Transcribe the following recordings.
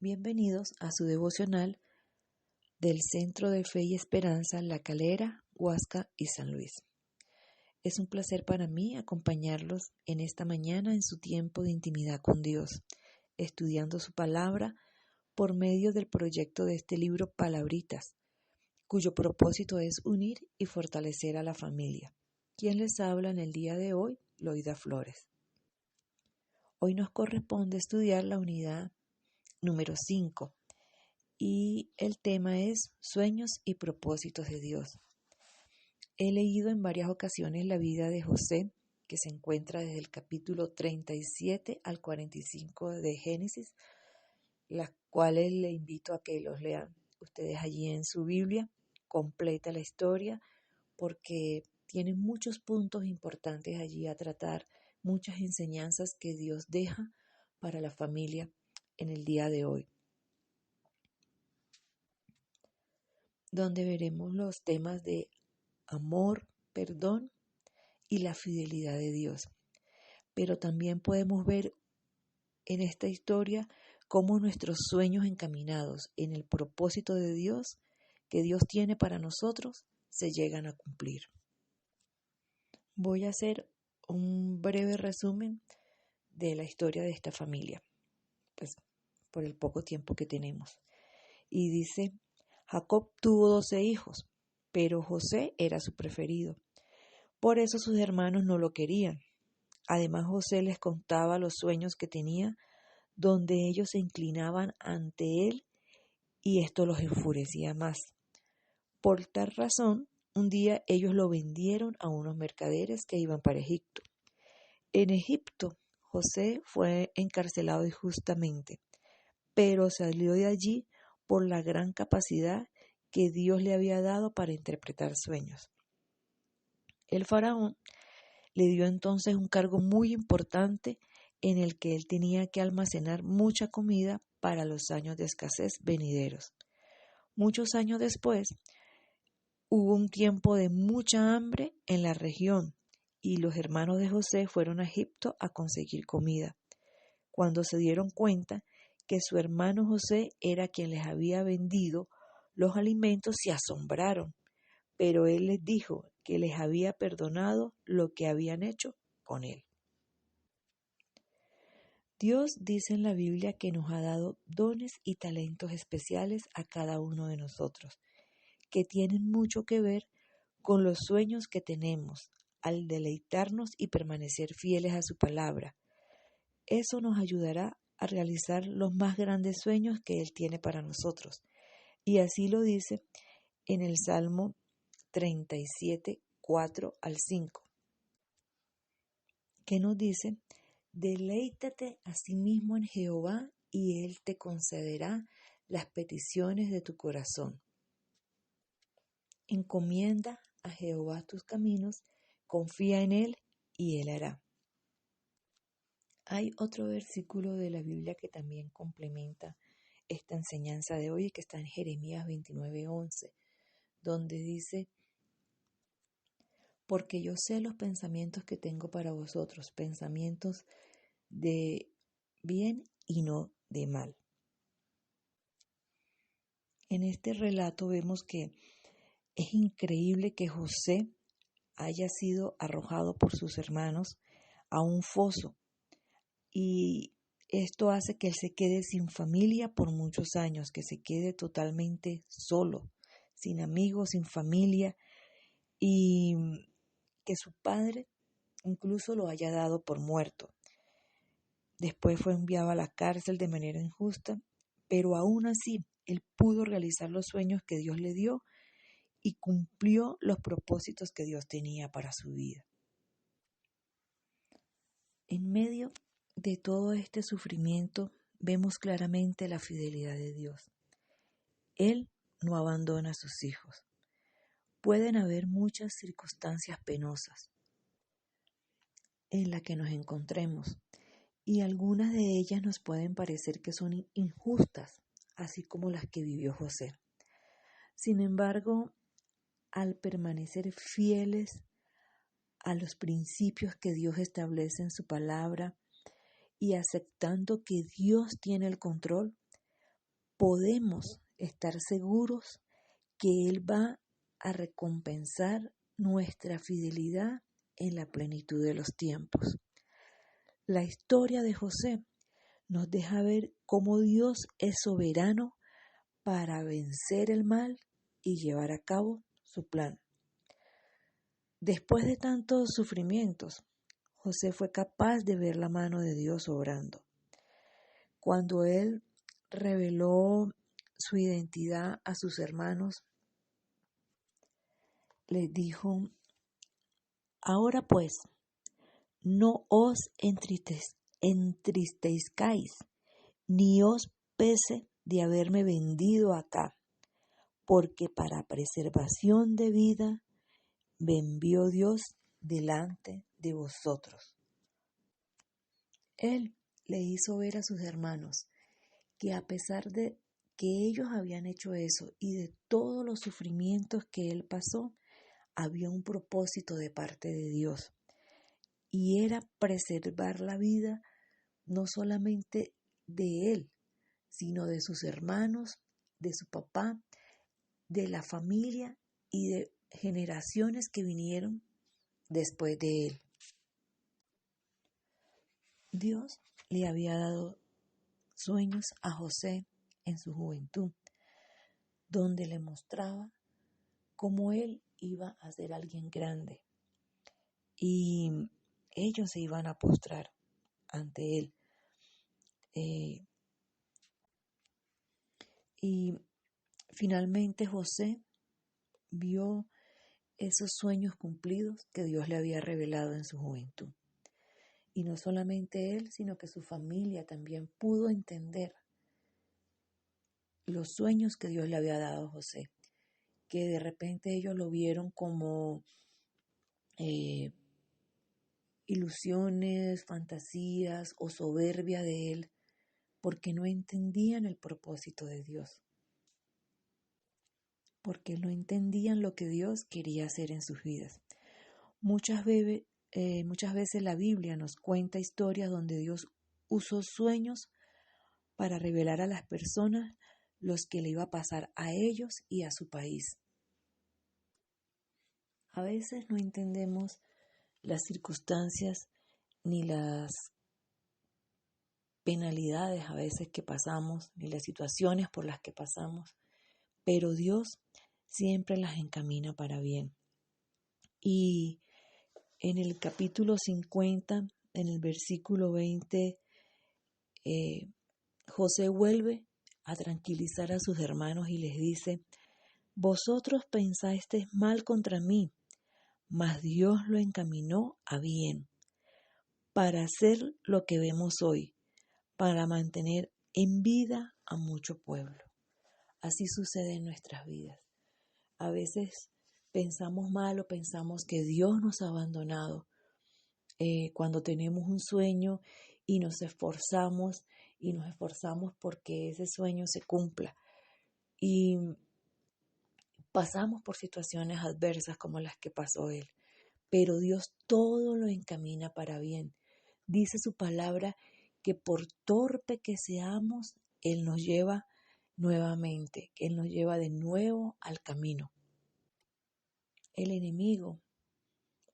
Bienvenidos a su devocional del Centro de Fe y Esperanza La Calera, Huasca y San Luis. Es un placer para mí acompañarlos en esta mañana en su tiempo de intimidad con Dios, estudiando su palabra por medio del proyecto de este libro Palabritas, cuyo propósito es unir y fortalecer a la familia. Quien les habla en el día de hoy, Loida Flores. Hoy nos corresponde estudiar la unidad número 5 y el tema es Sueños y propósitos de Dios. He leído en varias ocasiones la vida de José, que se encuentra desde el capítulo 37 al 45 de Génesis, las cuales le invito a que los lean ustedes allí en su Biblia, completa la historia, porque tiene muchos puntos importantes allí a tratar, muchas enseñanzas que Dios deja para la familia en el día de hoy, donde veremos los temas de amor, perdón y la fidelidad de Dios. Pero también podemos ver en esta historia cómo nuestros sueños encaminados en el propósito de Dios que Dios tiene para nosotros se llegan a cumplir. Voy a hacer un breve resumen de la historia de esta familia, pues por el poco tiempo que tenemos. Y dice: Jacob tuvo 12 hijos, pero José era su preferido. Por eso sus hermanos no lo querían. Además, José les contaba los sueños que tenía, donde ellos se inclinaban ante él, y esto los enfurecía más. Por tal razón, un día ellos lo vendieron a unos mercaderes que iban para Egipto. En Egipto, José fue encarcelado injustamente, pero salió de allí por la gran capacidad que Dios le había dado para interpretar sueños. El faraón le dio entonces un cargo muy importante en el que él tenía que almacenar mucha comida para los años de escasez venideros. Muchos años después, hubo un tiempo de mucha hambre en la región y los hermanos de José fueron a Egipto a conseguir comida. Cuando se dieron cuenta que su hermano José era quien les había vendido los alimentos, se asombraron, pero él les dijo que les había perdonado lo que habían hecho con él. Dios dice en la Biblia que nos ha dado dones y talentos especiales a cada uno de nosotros, que tienen mucho que ver con los sueños que tenemos al deleitarnos y permanecer fieles a su palabra. Eso nos ayudará a realizar los más grandes sueños que Él tiene para nosotros. Y así lo dice en el Salmo 37, 4 al 5, que nos dice: Deleítate asimismo en Jehová, y Él te concederá las peticiones de tu corazón. Encomienda a Jehová tus caminos, confía en Él, y Él hará. Hay otro versículo de la Biblia que también complementa esta enseñanza de hoy, que está en Jeremías 29:11, donde dice: Porque yo sé los pensamientos que tengo para vosotros, pensamientos de bien y no de mal. En este relato vemos que es increíble que José haya sido arrojado por sus hermanos a un foso, y esto hace que él se quede sin familia por muchos años, que se quede totalmente solo, sin amigos, sin familia, y que su padre incluso lo haya dado por muerto. Después fue enviado a la cárcel de manera injusta, pero aún así él pudo realizar los sueños que Dios le dio y cumplió los propósitos que Dios tenía para su vida. En medio de todo este sufrimiento vemos claramente la fidelidad de Dios. Él no abandona a sus hijos. Pueden haber muchas circunstancias penosas en las que nos encontremos, y algunas de ellas nos pueden parecer que son injustas, así como las que vivió José. Sin embargo, al permanecer fieles a los principios que Dios establece en su palabra y aceptando que Dios tiene el control, podemos estar seguros que Él va a recompensar nuestra fidelidad en la plenitud de los tiempos. La historia de José nos deja ver cómo Dios es soberano para vencer el mal y llevar a cabo su plan. Después de tantos sufrimientos, José fue capaz de ver la mano de Dios obrando. Cuando él reveló su identidad a sus hermanos, les dijo: ahora pues, no os entristezcáis, ni os pese de haberme vendido acá, porque para preservación de vida me envió Dios delante de vosotros. Él le hizo ver a sus hermanos que a pesar de que ellos habían hecho eso y de todos los sufrimientos que él pasó, había un propósito de parte de Dios, y era preservar la vida no solamente de él, sino de sus hermanos, de su papá, de la familia y de generaciones que vinieron después de él. Dios le había dado sueños a José en su juventud, donde le mostraba cómo él iba a ser alguien grande y ellos se iban a postrar ante él. Y finalmente José vio esos sueños cumplidos que Dios le había revelado en su juventud. Y no solamente él, sino que su familia también pudo entender los sueños que Dios le había dado a José, que de repente ellos lo vieron como ilusiones, fantasías o soberbia de él, porque no entendían el propósito de Dios, porque no entendían lo que Dios quería hacer en sus vidas. Muchas veces la Biblia nos cuenta historias donde Dios usó sueños para revelar a las personas los que le iba a pasar a ellos y a su país. A veces no entendemos las circunstancias ni las penalidades a veces que pasamos, ni las situaciones por las que pasamos, pero Dios siempre las encamina para bien. Y en el capítulo 50, en el versículo 20, José vuelve a tranquilizar a sus hermanos y les dice: vosotros pensasteis mal contra mí, mas Dios lo encaminó a bien, para hacer lo que vemos hoy, para mantener en vida a mucho pueblo. Así sucede en nuestras vidas. A veces pensamos mal o pensamos que Dios nos ha abandonado cuando tenemos un sueño y nos esforzamos porque ese sueño se cumpla. Y pasamos por situaciones adversas como las que pasó él, pero Dios todo lo encamina para bien. Dice su palabra que por torpe que seamos, Él nos lleva nuevamente, que Él nos lleva de nuevo al camino. El enemigo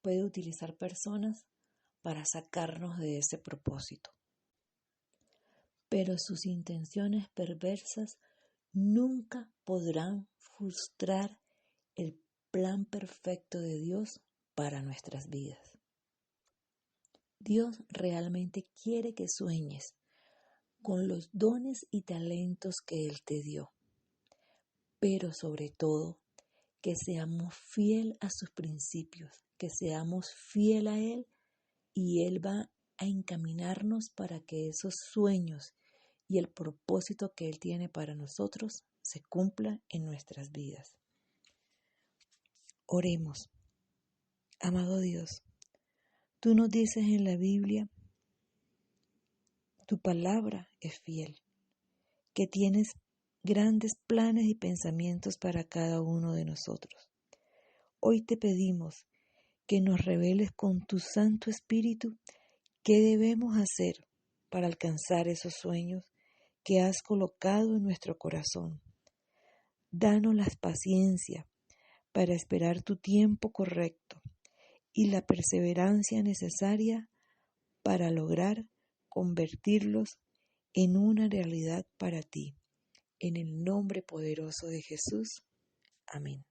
puede utilizar personas para sacarnos de ese propósito, pero sus intenciones perversas nunca podrán frustrar el plan perfecto de Dios para nuestras vidas. Dios realmente quiere que sueñes con los dones y talentos que Él te dio, pero sobre todo que seamos fiel a sus principios, que seamos fiel a Él, y Él va a encaminarnos para que esos sueños y el propósito que Él tiene para nosotros se cumpla en nuestras vidas. Oremos. Amado Dios, tú nos dices en la Biblia, tu palabra es fiel, que tienes grandes planes y pensamientos para cada uno de nosotros. Hoy te pedimos que nos reveles con tu Santo Espíritu qué debemos hacer para alcanzar esos sueños que has colocado en nuestro corazón. Danos la paciencia para esperar tu tiempo correcto y la perseverancia necesaria para lograr convertirlos en una realidad para ti. En el nombre poderoso de Jesús. Amén.